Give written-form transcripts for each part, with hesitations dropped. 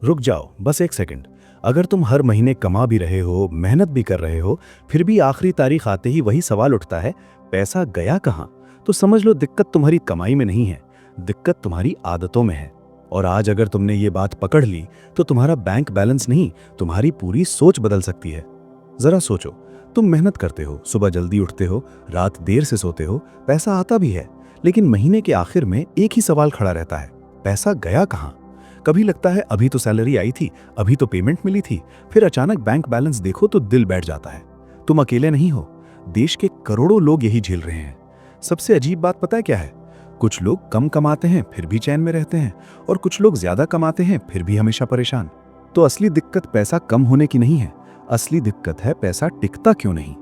रुक जाओ, बस एक सेकंड। अगर तुम हर महीने कमा भी रहे हो, मेहनत भी कर रहे हो, फिर भी आखिरी तारीख आते ही वही सवाल उठता है, पैसा गया कहाँ? तो समझ लो दिक्कत तुम्हारी कमाई में नहीं है, दिक्कत तुम्हारी आदतों में है। और आज अगर तुमने ये बात पकड़ ली, तो तुम्हारा बैंक बैलेंस नहीं, तुम्हारी पूरी सोच बदल सकती है। जरा सोचो, तुम मेहनत करते हो, सुबह जल्दी उठते हो, रात देर से सोते हो, पैसा आता भी है, लेकिन महीने के आखिर में एक ही सवाल खड़ा रहता है, पैसा गया कहाँ? कभी लगता है अभी तो सैलरी आई थी, अभी तो पेमेंट मिली थी, फिर अचानक बैंक बैलेंस देखो तो दिल बैठ जाता है। तुम अकेले नहीं हो, देश के करोड़ों लोग यही झेल रहे हैं। सबसे अजीब बात पता है क्या है? कुछ लोग कम कमाते हैं फिर भी चैन में रहते हैं, और कुछ लोग ज्यादा कमाते हैं फिर भी हमेशा परेशान। तो असली दिक्कत पैसा कम होने की नहीं है, असली दिक्कत है पैसा टिकता क्यों नहीं।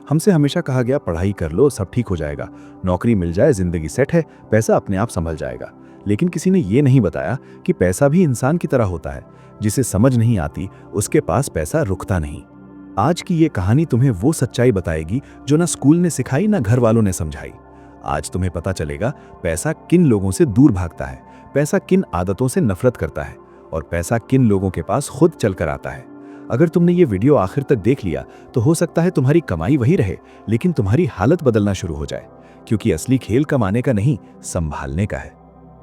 हमसे हमेशा कहा गया पढ़ाई कर लो सब ठीक हो जाएगा, नौकरी मिल जाए जिंदगी सेट है, पैसा अपने आप संभल जाएगा। लेकिन किसी ने ये नहीं बताया कि पैसा भी इंसान की तरह होता है, जिसे समझ नहीं आती उसके पास पैसा रुकता नहीं। आज की ये कहानी तुम्हें वो सच्चाई बताएगी जो ना स्कूल ने सिखाई ना घर वालों ने समझाई। आज तुम्हें पता चलेगा पैसा किन लोगों से दूर भागता है, पैसा किन आदतों से नफरत करता है, और पैसा किन लोगों के पास खुद चलकर आता है। अगर तुमने ये वीडियो आखिर तक देख लिया तो हो सकता है तुम्हारी कमाई वही रहे, लेकिन तुम्हारी हालत बदलना शुरू हो जाए, क्योंकि असली खेल कमाने का नहीं, संभालने का है।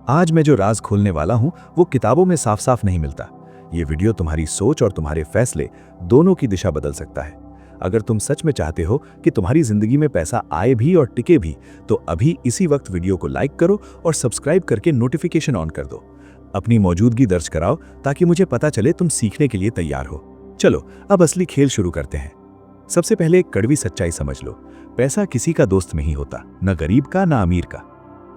आज मैं जो राज खोलने वाला हूं वो किताबों में साफ साफ नहीं मिलता। ये वीडियो तुम्हारी सोच और तुम्हारे फैसले दोनों की दिशा बदल सकता है। अगर तुम सच में चाहते हो कि तुम्हारी जिंदगी में पैसा आए भी और टिके भी, तो अभी इसी वक्त वीडियो को लाइक करो और सब्सक्राइब करके नोटिफिकेशन ऑन कर दो। अपनी मौजूदगी दर्ज कराओ ताकि मुझे पता चले तुम सीखने के लिए तैयार हो। चलो अब असली खेल शुरू करते हैं। सबसे पहले एक कड़वी सच्चाई समझ लो, पैसा किसी का दोस्त नहीं होता, न गरीब का न अमीर का।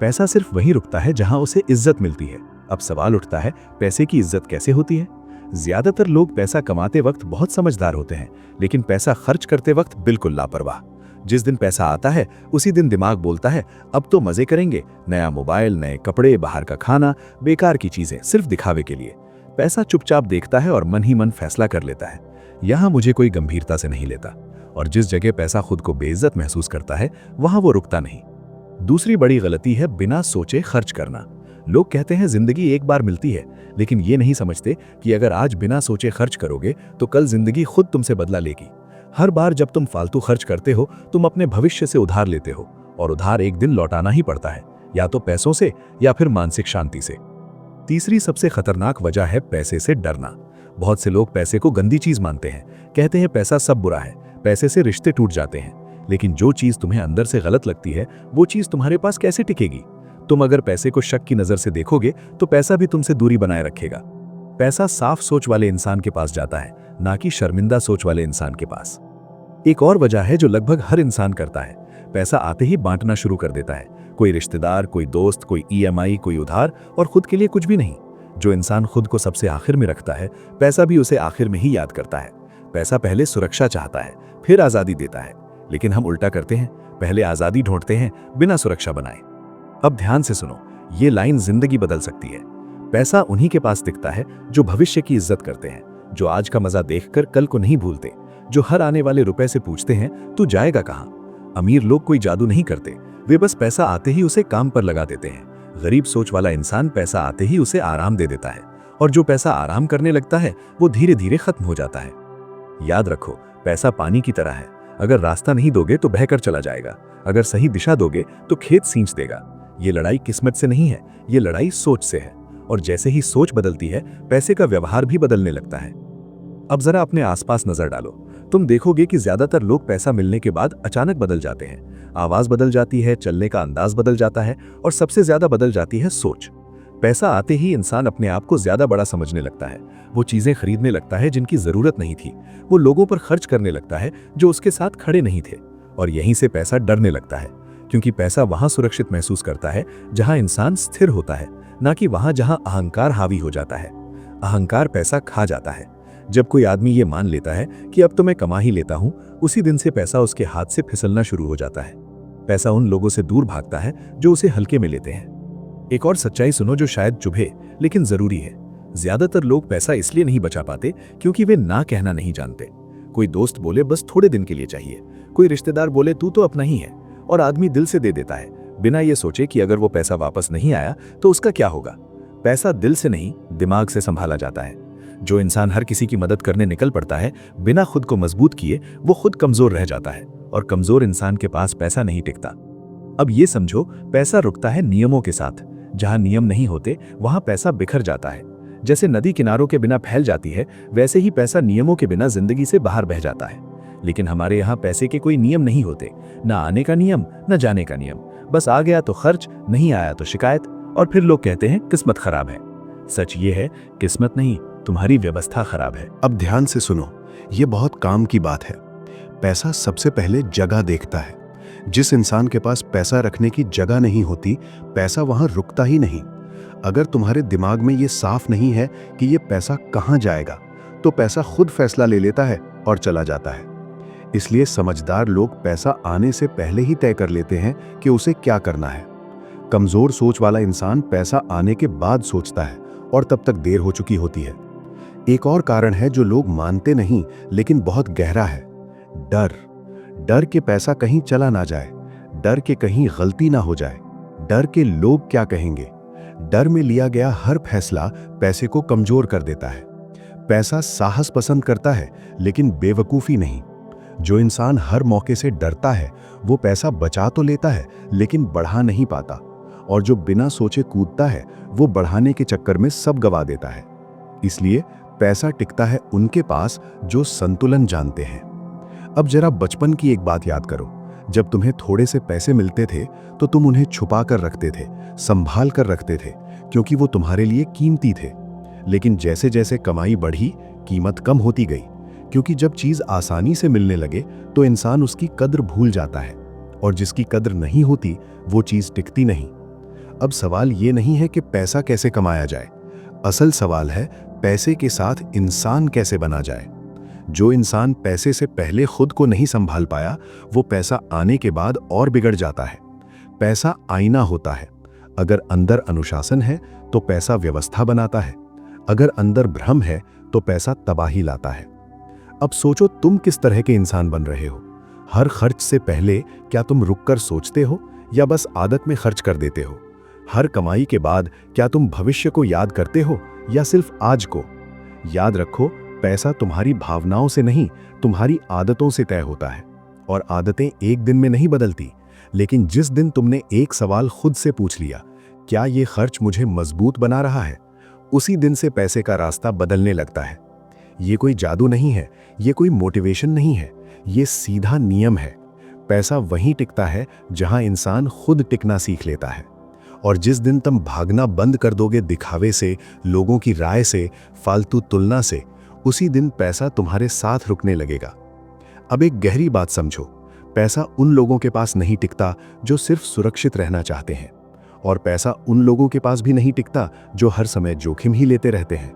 पैसा सिर्फ वहीं रुकता है जहां उसे इज्जत मिलती है। अब सवाल उठता है, पैसे की इज्जत कैसे होती है? ज्यादातर लोग पैसा कमाते वक्त बहुत समझदार होते हैं, लेकिन पैसा खर्च करते वक्त बिल्कुल लापरवाह। जिस दिन पैसा आता है उसी दिन दिमाग बोलता है अब तो मजे करेंगे, नया मोबाइल, नए कपड़े, बाहर का खाना, बेकार की चीजें सिर्फ दिखावे के लिए। पैसा चुपचाप देखता है और मन ही मन फैसला कर लेता है, यहां मुझे कोई गंभीरता से नहीं लेता। और जिस जगह पैसा खुद को बेइज्जत महसूस करता है वहां वो रुकता नहीं। दूसरी बड़ी गलती है बिना सोचे खर्च करना। लोग कहते हैं जिंदगी एक बार मिलती है, लेकिन ये नहीं समझते कि अगर आज बिना सोचे खर्च करोगे तो कल जिंदगी खुद तुमसे बदला लेगी। हर बार जब तुम फालतू खर्च करते हो तुम अपने भविष्य से उधार लेते हो, और उधार एक दिन लौटाना ही पड़ता है, या तो पैसों से या फिर मानसिक शांति से। तीसरी सबसे खतरनाक वजह है पैसे से डरना। बहुत से लोग पैसे को गंदी चीज मानते हैं, कहते हैं पैसा सब बुरा है, पैसे से रिश्ते टूट जाते हैं। लेकिन जो चीज तुम्हें अंदर से गलत लगती है वो चीज तुम्हारे पास कैसे टिकेगी? तुम अगर पैसे को शक की नजर से देखोगे तो पैसा भी तुमसे दूरी बनाए रखेगा। पैसा साफ सोच वाले इंसान के पास जाता है, ना कि शर्मिंदा सोच वाले इंसान के पास। एक और वजह है जो लगभग हर इंसान करता है, पैसा आते ही बांटना शुरू कर देता है। कोई रिश्तेदार, कोई दोस्त, कोई ईएमआई, कोई उधार, और खुद के लिए कुछ भी नहीं। जो इंसान खुद को सबसे आखिर में रखता है, पैसा भी उसे आखिर में ही याद करता है। पैसा पहले सुरक्षा चाहता है, फिर आजादी देता है, लेकिन हम उल्टा करते हैं, पहले आजादी ढूंढते हैं बिना सुरक्षा बनाए। अब ध्यान से सुनो, ये लाइन जिंदगी बदल सकती है। पैसा उन्हीं के पास दिखता है जो भविष्य की इज्जत करते हैं, जो आज का मजा देखकर कल को नहीं भूलते, जो हर आने वाले रुपए से पूछते हैं तू जाएगा कहां। अमीर लोग कोई जादू नहीं करते, वे बस पैसा आते ही उसे काम पर लगा देते हैं। गरीब सोच वाला इंसान पैसा आते ही उसे आराम दे देता है, और जो पैसा आराम करने लगता है वो धीरे धीरे खत्म हो जाता है। याद रखो, पैसा पानी की तरह है, अगर रास्ता नहीं दोगे तो बहकर चला जाएगा, अगर सही दिशा दोगे तो खेत सींच देगा। ये लड़ाई किस्मत से नहीं है, ये लड़ाई सोच से है, और जैसे ही सोच बदलती है पैसे का व्यवहार भी बदलने लगता है। अब जरा अपने आसपास नजर डालो, तुम देखोगे कि ज्यादातर लोग पैसा मिलने के बाद अचानक बदल जाते हैं। आवाज बदल जाती है, चलने का अंदाज बदल जाता है, और सबसे ज्यादा बदल जाती है सोच। पैसा आते ही इंसान अपने आप को ज्यादा बड़ा समझने लगता है, वो चीजें खरीदने लगता है जिनकी जरूरत नहीं थी, वो लोगों पर खर्च करने लगता है जो उसके साथ खड़े नहीं थे, और यहीं से पैसा डरने लगता है, क्योंकि पैसा वहां सुरक्षित महसूस करता है जहां इंसान स्थिर होता है, ना कि वहां जहां अहंकार हावी हो जाता है। अहंकार पैसा खा जाता है। जब कोई आदमी ये मान लेता है कि अब तो मैं कमा ही लेता हूं, उसी दिन से पैसा उसके हाथ से फिसलना शुरू हो जाता है। पैसा उन लोगों से दूर भागता है जो उसे हल्के में लेते हैं। एक और सच्चाई सुनो जो शायद चुभे लेकिन जरूरी है। ज्यादातर लोग पैसा इसलिए नहीं बचा पाते क्योंकि वे ना कहना नहीं जानते। कोई दोस्त बोले बस थोड़े दिन के लिए चाहिए, कोई रिश्तेदार बोले तू तो अपना ही है, और आदमी दिल से दे देता है बिना ये सोचे कि अगर वो पैसा वापस नहीं आया तो उसका क्या होगा। पैसा दिल से नहीं, दिमाग से संभाला जाता है। जो इंसान हर किसी की मदद करने निकल पड़ता है बिना खुद को मजबूत किए, वो खुद कमजोर रह जाता है और कमजोर इंसान के पास पैसा नहीं टिकता। अब ये समझो, पैसा रुकता है नियमों के साथ। जहां नियम नहीं होते वहां पैसा बिखर जाता है। जैसे नदी किनारों के बिना फैल जाती है, वैसे ही पैसा नियमों के बिना जिंदगी से बाहर बह जाता है। लेकिन हमारे यहाँ पैसे के कोई नियम नहीं होते, ना आने का नियम, ना जाने का नियम। बस आ गया तो खर्च, नहीं आया तो शिकायत, और फिर लोग कहते हैं किस्मत खराब है। सच ये है, किस्मत नहीं, तुम्हारी व्यवस्था खराब है। अब ध्यान से सुनो, ये बहुत काम की बात है। पैसा सबसे पहले जगह देखता है। जिस इंसान के पास पैसा रखने की जगह नहीं होती, पैसा वहां रुकता ही नहीं। अगर तुम्हारे दिमाग में ये साफ नहीं है कि ये पैसा कहां जाएगा, तो पैसा खुद फैसला ले लेता है और चला जाता है। इसलिए समझदार लोग पैसा आने से पहले ही तय कर लेते हैं कि उसे क्या करना है। कमजोर सोच वाला इंसान पैसा आने के बाद सोचता है और तब तक देर हो चुकी होती है। एक और कारण है जो लोग मानते नहीं लेकिन बहुत गहरा है, डर। डर के पैसा कहीं चला ना जाए, डर के कहीं गलती ना हो जाए, डर के लोग क्या कहेंगे। डर में लिया गया हर फैसला पैसे को कमजोर कर देता है। पैसा साहस पसंद करता है लेकिन बेवकूफी नहीं। जो इंसान हर मौके से डरता है वो पैसा बचा तो लेता है लेकिन बढ़ा नहीं पाता, और जो बिना सोचे कूदता है वो बढ़ाने के चक्कर में सब गवा देता है। इसलिए पैसा टिकता है उनके पास जो संतुलन जानते हैं। अब जरा बचपन की एक बात याद करो। जब तुम्हें थोड़े से पैसे मिलते थे तो तुम उन्हें छुपा कर रखते थे, संभाल कर रखते थे, क्योंकि वो तुम्हारे लिए कीमती थे। लेकिन जैसे जैसे कमाई बढ़ी, कीमत कम होती गई, क्योंकि जब चीज आसानी से मिलने लगे तो इंसान उसकी कद्र भूल जाता है, और जिसकी कद्र नहीं होती वो चीज टिकती नहीं। अब सवाल ये नहीं है कि पैसा कैसे कमाया जाए, असल सवाल है पैसे के साथ इंसान कैसे बना जाए। जो इंसान पैसे से पहले खुद को नहीं संभाल पाया, वो पैसा आने के बाद और बिगड़ जाता है। पैसा आईना होता है। अगर अंदर अनुशासन है तो पैसा व्यवस्था बनाता है, अगर अंदर भ्रम है तो पैसा तबाही लाता है। अब सोचो, तुम किस तरह के इंसान बन रहे हो। हर खर्च से पहले क्या तुम रुककर सोचते हो या बस आदत में खर्च कर देते हो? हर कमाई के बाद क्या तुम भविष्य को याद करते हो या सिर्फ आज को? याद रखो, पैसा तुम्हारी भावनाओं से नहीं, तुम्हारी आदतों से तय होता है, और आदतें एक दिन में नहीं बदलती। लेकिन जिस दिन तुमने एक सवाल खुद से पूछ लिया, क्या ये खर्च मुझे मजबूत बना रहा है, उसी दिन से पैसे का रास्ता बदलने लगता है। ये कोई जादू नहीं है, ये कोई मोटिवेशन नहीं है, ये सीधा नियम है। पैसा वहीं टिकता है जहां इंसान खुद टिकना सीख लेता है। और जिस दिन तुम भागना बंद कर दोगे दिखावे से, लोगों की राय से, फालतू तुलना से, उसी दिन पैसा तुम्हारे साथ रुकने लगेगा। अब एक गहरी बात समझो, पैसा उन लोगों के पास नहीं टिकता जो सिर्फ सुरक्षित रहना चाहते हैं, और पैसा उन लोगों के पास भी नहीं टिकता जो हर समय जोखिम ही लेते रहते हैं।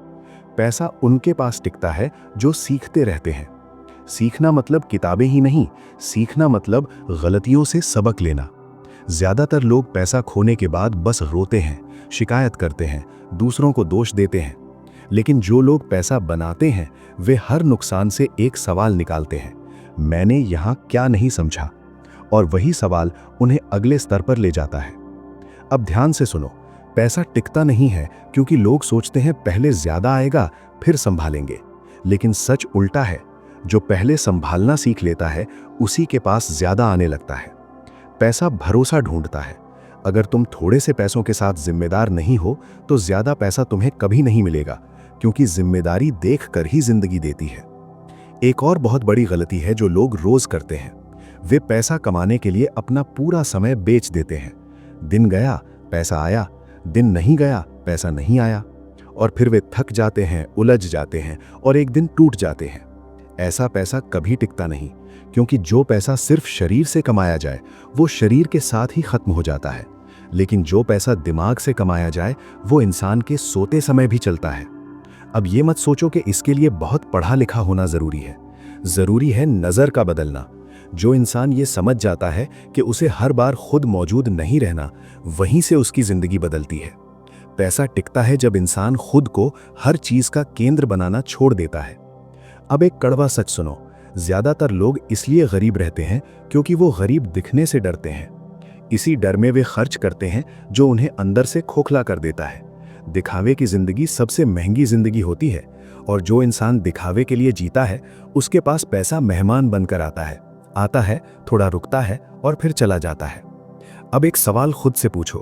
पैसा उनके पास टिकता है जो सीखते रहते हैं। सीखना मतलब किताबें ही नहीं, सीखना मतलब गलतियों से सबक लेना। ज्यादातर लोग पैसा खोने के बाद बस रोते हैं, शिकायत करते हैं, दूसरों को दोष देते हैं। लेकिन जो लोग पैसा बनाते हैं वे हर नुकसान से एक सवाल निकालते हैं, मैंने यहाँ क्या नहीं समझा, और वही सवाल उन्हें अगले स्तर पर ले जाता है। अब ध्यान से सुनो, पैसा टिकता नहीं है क्योंकि लोग सोचते हैं पहले ज्यादा आएगा फिर संभालेंगे। लेकिन सच उल्टा है, जो पहले संभालना सीख लेता है उसी के पास ज्यादा आने लगता है। पैसा भरोसा ढूंढता है। अगर तुम थोड़े से पैसों के साथ जिम्मेदार नहीं हो तो ज्यादा पैसा तुम्हें कभी नहीं मिलेगा, क्योंकि जिम्मेदारी देखकर ही जिंदगी देती है। एक और बहुत बड़ी गलती है जो लोग रोज करते हैं, वे पैसा कमाने के लिए अपना पूरा समय बेच देते हैं। दिन गया पैसा आया, दिन नहीं गया पैसा नहीं आया, और फिर वे थक जाते हैं, उलझ जाते हैं और एक दिन टूट जाते हैं। ऐसा पैसा कभी टिकता नहीं, क्योंकि जो पैसा सिर्फ शरीर से कमाया जाए वो शरीर के साथ ही खत्म हो जाता है। लेकिन जो पैसा दिमाग से कमाया जाए वो इंसान के सोते समय भी चलता है। अब ये मत सोचो कि इसके लिए बहुत पढ़ा लिखा होना जरूरी है। जरूरी है नजर का बदलना। जो इंसान ये समझ जाता है कि उसे हर बार खुद मौजूद नहीं रहना, वहीं से उसकी जिंदगी बदलती है। पैसा टिकता है जब इंसान खुद को हर चीज का केंद्र बनाना छोड़ देता है। अब एक कड़वा सच सुनो, ज्यादातर लोग इसलिए गरीब रहते हैं क्योंकि वो गरीब दिखने से डरते हैं। इसी डर में वे खर्च करते हैं जो उन्हें अंदर से खोखला कर देता है। दिखावे की जिंदगी सबसे महंगी जिंदगी होती है, और जो इंसान दिखावे के लिए जीता है उसके पास पैसा मेहमान बनकर आता है, थोड़ा रुकता है और फिर चला जाता है। अब एक सवाल खुद से पूछो,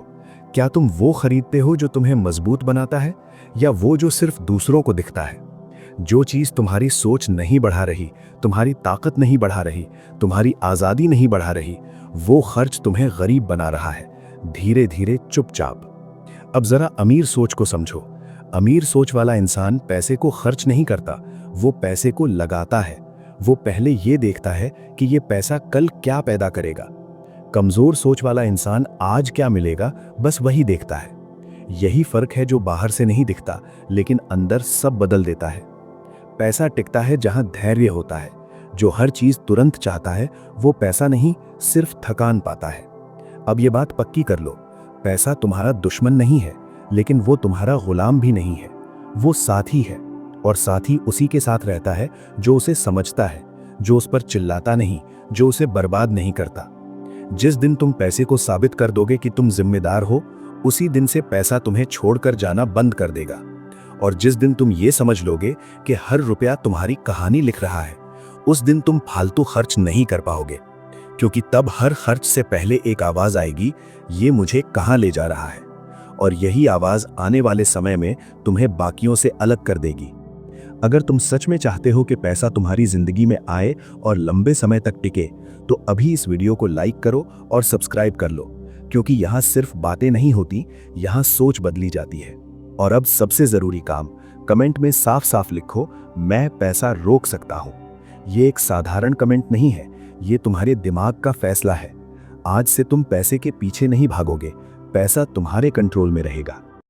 क्या तुम वो खरीदते हो जो तुम्हें मजबूत बनाता है या वो जो सिर्फ दूसरों को दिखता है? जो चीज तुम्हारी सोच नहीं बढ़ा रही, तुम्हारी ताकत नहीं बढ़ा रही, तुम्हारी आजादी नहीं बढ़ा रही, वो खर्च तुम्हें गरीब बना रहा है, धीरे धीरे चुपचाप। अब जरा अमीर सोच को समझो। अमीर सोच वाला इंसान पैसे को खर्च नहीं करता, वो पैसे को लगाता है। वो पहले ये देखता है कि ये पैसा कल क्या पैदा करेगा। कमजोर सोच वाला इंसान आज क्या मिलेगा बस वही देखता है। यही फर्क है जो बाहर से नहीं दिखता लेकिन अंदर सब बदल देता है। पैसा टिकता है जहां धैर्य होता है। जो हर चीज तुरंत चाहता है वो पैसा नहीं, सिर्फ थकान पाता है। अब ये बात पक्की कर लो, पैसा तुम्हारा दुश्मन नहीं है, लेकिन वो तुम्हारा गुलाम भी नहीं है। वो साथी है, और साथी उसी के साथ रहता है जो उसे समझता है, जो उस पर चिल्लाता नहीं, जो उसे बर्बाद नहीं करता। जिस दिन तुम पैसे को साबित कर दोगे कि तुम जिम्मेदार हो, उसी दिन से पैसा तुम्हें छोड़कर जाना बंद कर देगा। और जिस दिन तुम ये समझ लोगे कि हर रुपया तुम्हारी कहानी लिख रहा है, उस दिन तुम फालतू खर्च नहीं कर पाओगे, क्योंकि तब हर खर्च से पहले एक आवाज आएगी, ये मुझे कहां ले जा रहा है। और यही आवाज आने वाले समय में तुम्हें बाकियों से अलग कर देगी। अगर तुम सच में चाहते हो कि पैसा तुम्हारी जिंदगी में आए और लंबे समय तक टिके, तो अभी इस वीडियो को लाइक करो और सब्सक्राइब कर लो, क्योंकि यहाँ सिर्फ बातें नहीं होती, यहाँ सोच बदली जाती है। और अब सबसे जरूरी काम, कमेंट में साफ साफ लिखो, मैं पैसा रोक सकता हूँ। ये एक साधारण कमेंट नहीं है, ये तुम्हारे दिमाग का फैसला है। आज से तुम पैसे के पीछे नहीं भागोगे, पैसा तुम्हारे कंट्रोल में रहेगा।